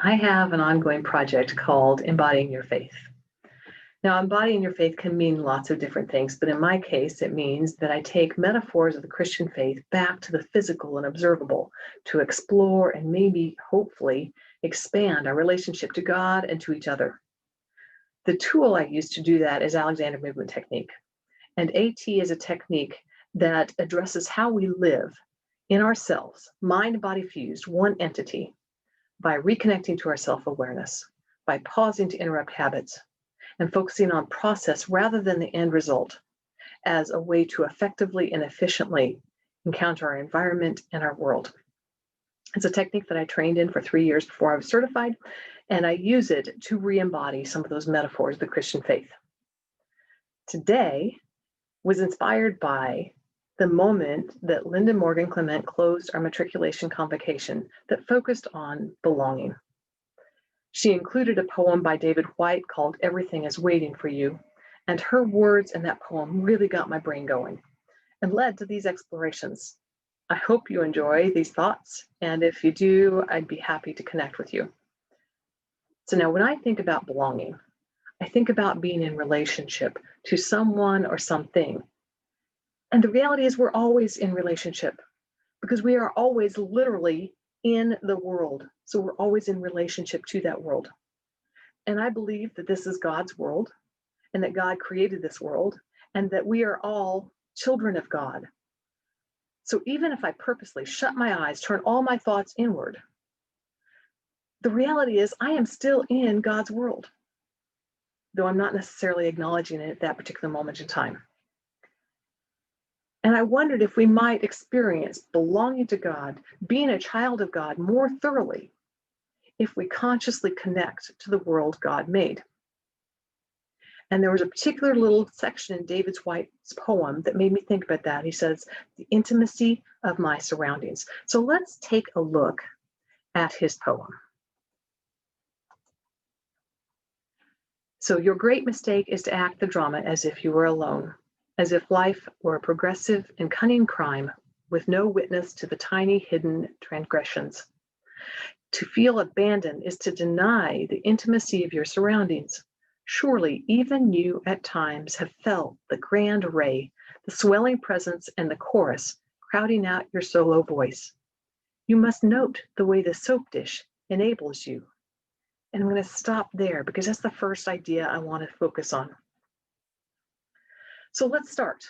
I have an ongoing project called Embodying Your Faith. Now, embodying your faith can mean lots of different things, but in my case, it means that I take metaphors of the Christian faith back to the physical and observable to explore and maybe, hopefully, expand our relationship to God and to each other. The tool I use to do that is Alexander movement technique. And AT is a technique that addresses how we live in ourselves, mind, body fused, one entity, by reconnecting to our self-awareness, by pausing to interrupt habits, and focusing on process rather than the end result as a way to effectively and efficiently encounter our environment and our world. It's a technique that I trained in for 3 years before I was certified, and I use it to re-embody some of those metaphors of the Christian faith. Today was inspired by the moment that Linda Morgan Clement closed our matriculation convocation that focused on belonging. She included a poem by David Whyte called Everything is Waiting for You, and her words in that poem really got my brain going and led to these explorations. I hope you enjoy these thoughts, and if you do, I'd be happy to connect with you. So now when I think about belonging, I think about being in relationship to someone or something. And the reality is we're always in relationship because we are always literally in the world. So we're always in relationship to that world. And I believe that this is God's world and that God created this world and that we are all children of God. So even if I purposely shut my eyes, turn all my thoughts inward, the reality is I am still in God's world, though I'm not necessarily acknowledging it at that particular moment in time. And I wondered if we might experience belonging to God, being a child of God more thoroughly, if we consciously connect to the world God made. And there was a particular little section in David Whyte's poem that made me think about that. He says, the intimacy of my surroundings. So let's take a look at his poem. So your great mistake is to act the drama as if you were alone, as if life were a progressive and cunning crime with no witness to the tiny hidden transgressions. To feel abandoned is to deny the intimacy of your surroundings. Surely even you at times have felt the grand array, the swelling presence and the chorus crowding out your solo voice. You must note the way the soap dish enables you. And I'm going to stop there because that's the first idea I want to focus on. So let's start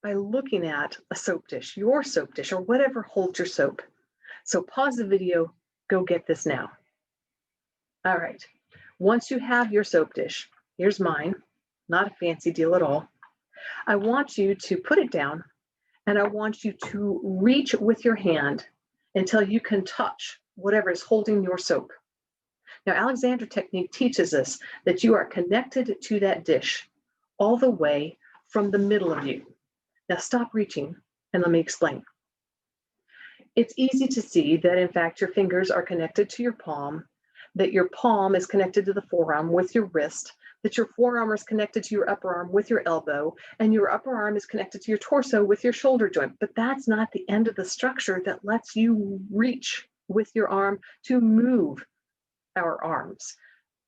by looking at a soap dish, your soap dish, or whatever holds your soap. So pause the video, go get this now. All right, once you have your soap dish, here's mine, not a fancy deal at all. I want you to put it down and I want you to reach with your hand until you can touch whatever is holding your soap. Now, Alexander technique teaches us that you are connected to that dish all the way from the middle of you. Now stop reaching and let me explain. It's easy to see that in fact your fingers are connected to your palm, that your palm is connected to the forearm with your wrist, that your forearm is connected to your upper arm with your elbow, and your upper arm is connected to your torso with your shoulder joint. But that's not the end of the structure that lets you reach with your arm to move our arms.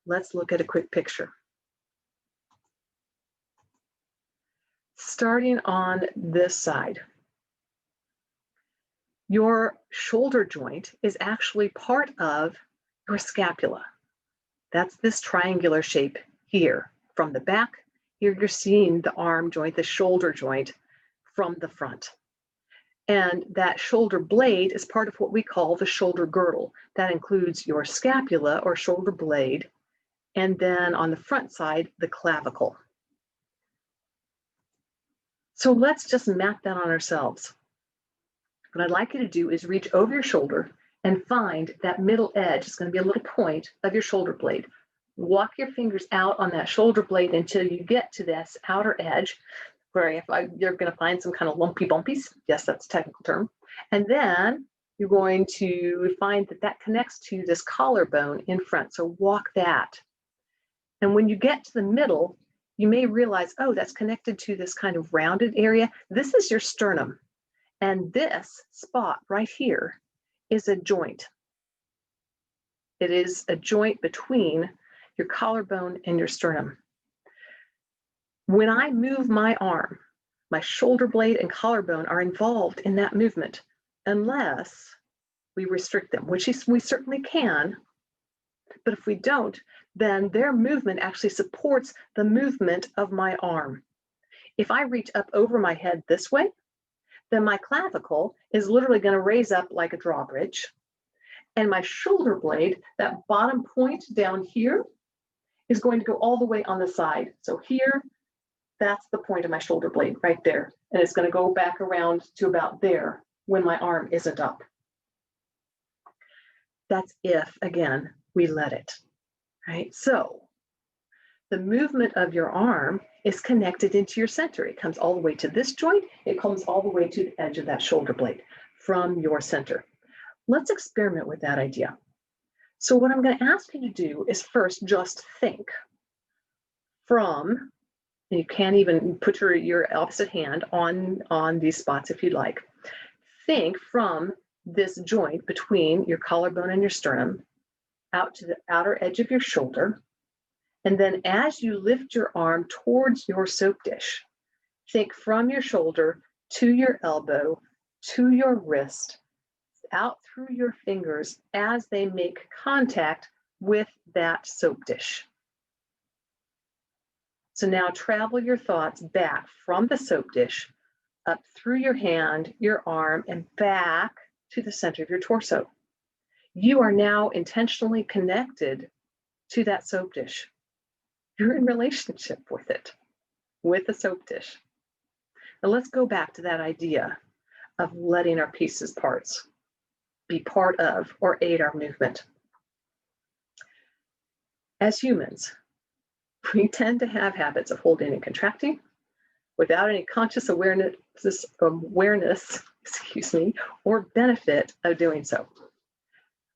Let's look at a quick picture. Starting on this side, your shoulder joint is actually part of your scapula. That's this triangular shape here. From the back, here you're seeing the arm joint, the shoulder joint from the front. And that shoulder blade is part of what we call the shoulder girdle. That includes your scapula or shoulder blade, and then on the front side, the clavicle. So let's just map that on ourselves. What I'd like you to do is reach over your shoulder and find that middle edge. It's going to be a little point of your shoulder blade. Walk your fingers out on that shoulder blade until you get to this outer edge where you're going to find some kind of lumpy bumpies. Yes, that's a technical term. And then you're going to find that that connects to this collarbone in front. So walk that. And when you get to the middle, you may realize, oh, that's connected to this kind of rounded area. This is your sternum. And this spot right here is a joint. It is a joint between your collarbone and your sternum. When I move my arm, my shoulder blade and collarbone are involved in that movement, unless we restrict them, which we certainly can. But if we don't, then their movement actually supports the movement of my arm. If I reach up over my head this way, then my clavicle is literally going to raise up like a drawbridge. And my shoulder blade, that bottom point down here, is going to go all the way on the side. So here, that's the point of my shoulder blade right there. And it's going to go back around to about there when my arm isn't up. That's if, again, we let it, right? So the movement of your arm is connected into your center. It comes all the way to this joint. It comes all the way to the edge of that shoulder blade from your center. Let's experiment with that idea. So what I'm going to ask you to do is first just think from, and you can even put your opposite hand on these spots if you'd like. Think from this joint between your collarbone and your sternum out to the outer edge of your shoulder. And then as you lift your arm towards your soap dish, think from your shoulder to your elbow, to your wrist, out through your fingers as they make contact with that soap dish. So now travel your thoughts back from the soap dish, up through your hand, your arm, and back to the center of your torso. You are now intentionally connected to that soap dish. You're in relationship with it, with the soap dish. Now let's go back to that idea of letting our pieces parts be part of or aid our movement. As humans, we tend to have habits of holding and contracting without any conscious awareness, or benefit of doing so.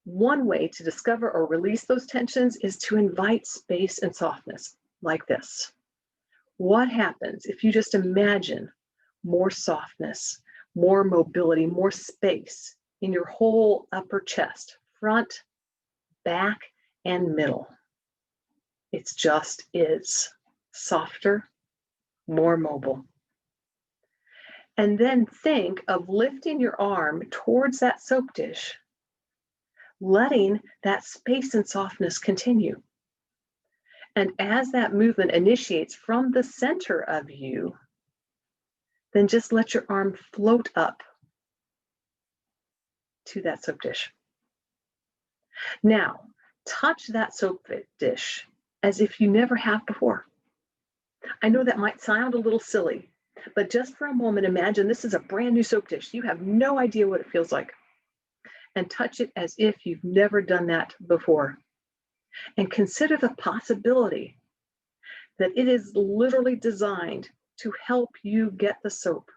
One way to discover or release those tensions is to invite space and softness, like this. What happens if you just imagine more softness, more mobility, more space in your whole upper chest, front, back, and middle? It just is softer, more mobile. And then think of lifting your arm towards that soap dish, letting that space and softness continue. And as that movement initiates from the center of you, then just let your arm float up to that soap dish. Now, touch that soap dish as if you never have before. I know that might sound a little silly, but just for a moment, imagine this is a brand new soap dish. You have no idea what it feels like. And touch it as if you've never done that before. And consider the possibility that it is literally designed to help you get the soap.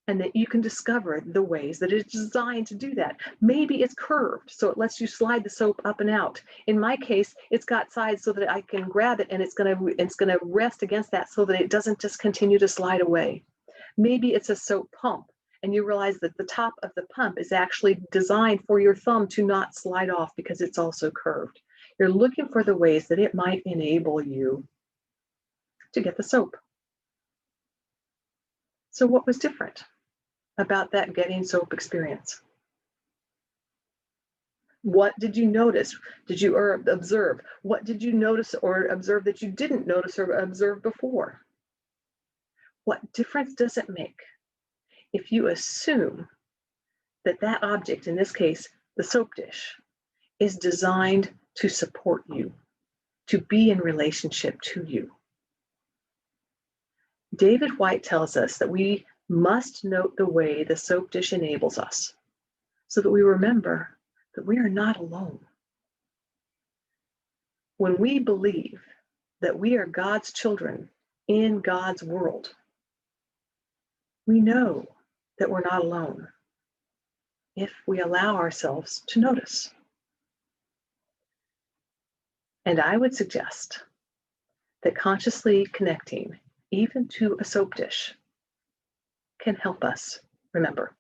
And that you can discover the ways that it's designed to do that. Maybe it's curved, so it lets you slide the soap up and out. In my case, it's got sides so that I can grab it and it's gonna rest against that so that it doesn't just continue to slide away. Maybe it's a soap pump, and you realize that the top of the pump is actually designed for your thumb to not slide off because it's also curved. You're looking for the ways that it might enable you to get the soap. So what was different about that getting soap experience? What did you notice? Did you observe? What did you notice or observe that you didn't notice or observe before? What difference does it make if you assume that that object, in this case, the soap dish, is designed to support you, to be in relationship to you? David White tells us that we must note the way the soap dish enables us so that we remember that we are not alone. When we believe that we are God's children in God's world, we know that we're not alone if we allow ourselves to notice. And I would suggest that consciously connecting even to a soap dish can help us remember.